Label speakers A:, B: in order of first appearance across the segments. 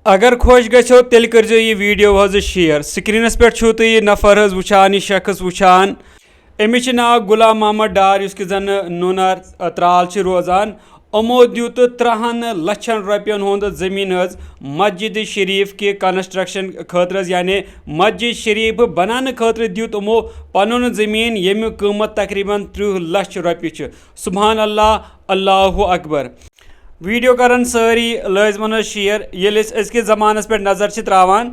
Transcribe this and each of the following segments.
A: اگر خوش گژھو تیل کرزو یہ ویڈیو حظ شیئر سکرینس پہ چھو تو یہ نفر حظ وچھان یہ شخص وچھان امس ناو غلام محمد ڈار اس زن نونار ترال روزان امو دیت 30 لچھن رۄپین ہند زمین حظ مسجد شریف کے کنسٹرکشن خاطر یعنی مسجد شریف بنانے خاطر دیت امو پنن زمین یم قیمت تقریباً 30 لچھ رۄپیہ سبحان اللہ اللہ اکبر ویڈیو کرن ساری لازمن شیئر یل أزکِس زمانس پہ نظر تراوان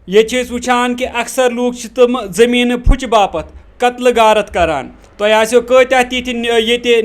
A: یہ وچھان کہ اکثر لوگ تم زمین پھچ باپت قتل غارت کران تہ آسو کتیا تیتھ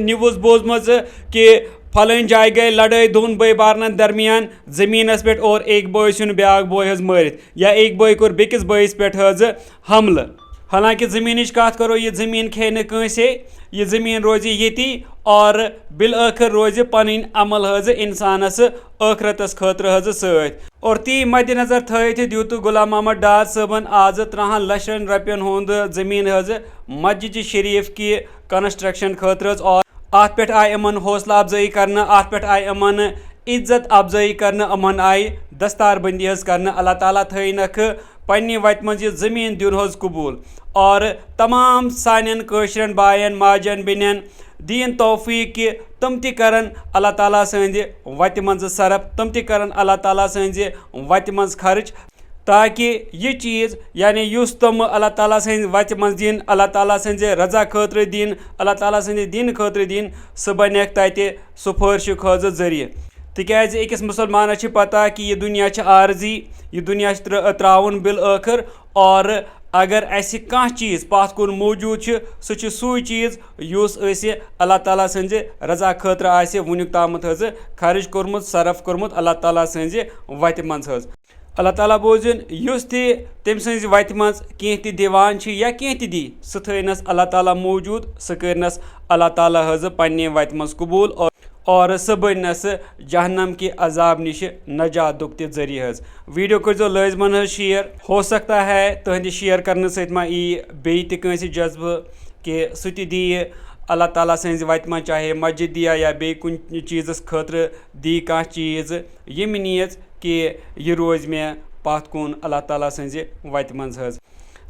A: نیوز بوزمز کہ فلٲنۍ جائے گئی لڑائی دون بٲے بارنن درمیان زمینس پہ اور ایک بٲے ژھُن بیاکھ بٲے حظ مٲرِتھ یا ایک بٲے کوٚر بیٚکِس بٲیِس پہ حظ حملہ حالانکہ زمینچ کت کرو یہ زمین کھے نہٕ کٲنٛسے یہ زمین روزِ ییٚتی اور بالآخر روزِ پنٕنۍ عمل حظ انسانس ٲخرتس خٲطرٕ حظ سۭتۍ اور تی مد نظر تھٲیِتھ دیُت غلام محمد ڈار صٲبن آز 30 لچھن رۄپین ہُنٛد زمین حظ مسجد شریف کی کنسٹرکشن خٲطرٕ حظ اور ات پہ آئی امن حوصلہ افزائی کرنا ات پہ آئی امن عزت افزائی کرنا امن آئی دستار بندی حظ کرنا اللہ تعالیٰ تھٲینکھ پننہِ وتہِ منٛز یہ زمین دیُن حظ قبوٗل اور تمام سانٮ۪ن کٲشرٮ۪ن بایَن ماجٮ۪ن بیٚنٮ۪ن دین توفیق کہ تم تہِ کرن اللہ تعالیٰ سٕنٛزِ وتہِ منٛز صرف تم تہِ کرن اللہ تعالیٰ سٕنٛزِ وتہِ منٛز خرچ تاکہ یہ چیز یعنی یُس تم اللہ تعالیٰ سٕنٛزِ وتہِ منٛز دِن اللہ تعالیٰ سٕنٛزِ رضا خٲطرٕ دِن اللہ تعالیٰ سٕنٛدِ دین خٲطرٕ دِن سُہ بنیکھ تتہِ سفٲرشُک حظ ذٔریعہٕ تِکیازِ أکِس مُسلمانس چھِ پتہ کہ یہ دنیا چھِ عارضی یہ دنیا چھِ تراوُن بالآخر اور اگر اسہِ کانٛہہ چیز پتھ کُن موجوٗد چھُ سُہ چھُ سُے چیز یُس أسۍ اللہ تعالیٰ سٕنٛزِ رضا خٲطرٕ آسہِ وُنیُک تامتھ حظ خرچ کوٚرمُت صرف کوٚرمُت اللہ تعالیٰ سٕنٛزِ وتہِ منٛز حظ اللہ تعالیٰ بوزِن یُس تہِ تٔمۍ سٕنٛزِ وتہِ منٛز کینٛہہ تہِ دِوان چھِ یا کینٛہہ تہِ دی سُہ تھٲینس اللہ تعالیٰ موجوٗد سُہ کٔرنس اللہ تعالیٰ حظ پننہِ وتہِ منٛز قبوٗل اور سُہ بننس جہنم کہ عذاب نش نجاتُک تہِ ذٔریعہٕ حظ ویڈیو کٔرزیو لٲزمن حظ شیئر ہو سکتا ہے تہنٛدِ شیئر کرنہٕ سۭتۍ ما یی بیٚیہِ تہِ کٲنٛسہِ جذبہٕ کہ سُہ تہِ دِیہِ اللہ تعالیٰ سٕنٛزِ وتہِ منٛز چاہے مسجد دِیا یا بیٚیہِ کُنہِ چیٖزس خٲطرٕ دی کانٛہہ چیٖز ییٚمہِ نیٖژ کہ یہِ روزِ مےٚ پتھ کُن اللہ تعالیٰ سٕنٛزِ وتہِ منٛز حظ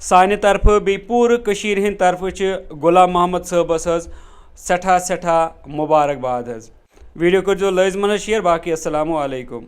A: سانہِ طرفہٕ بیٚیہِ پوٗرٕ کٔشیٖرِ ہِنٛدِ طرفہٕ چھِ غلام محمد صٲبس حظ سٮ۪ٹھاہ مُبارک باد حظ ویڈیو کٔرزیو لٲزمن حظ شیئر باقٕے السلام علیکم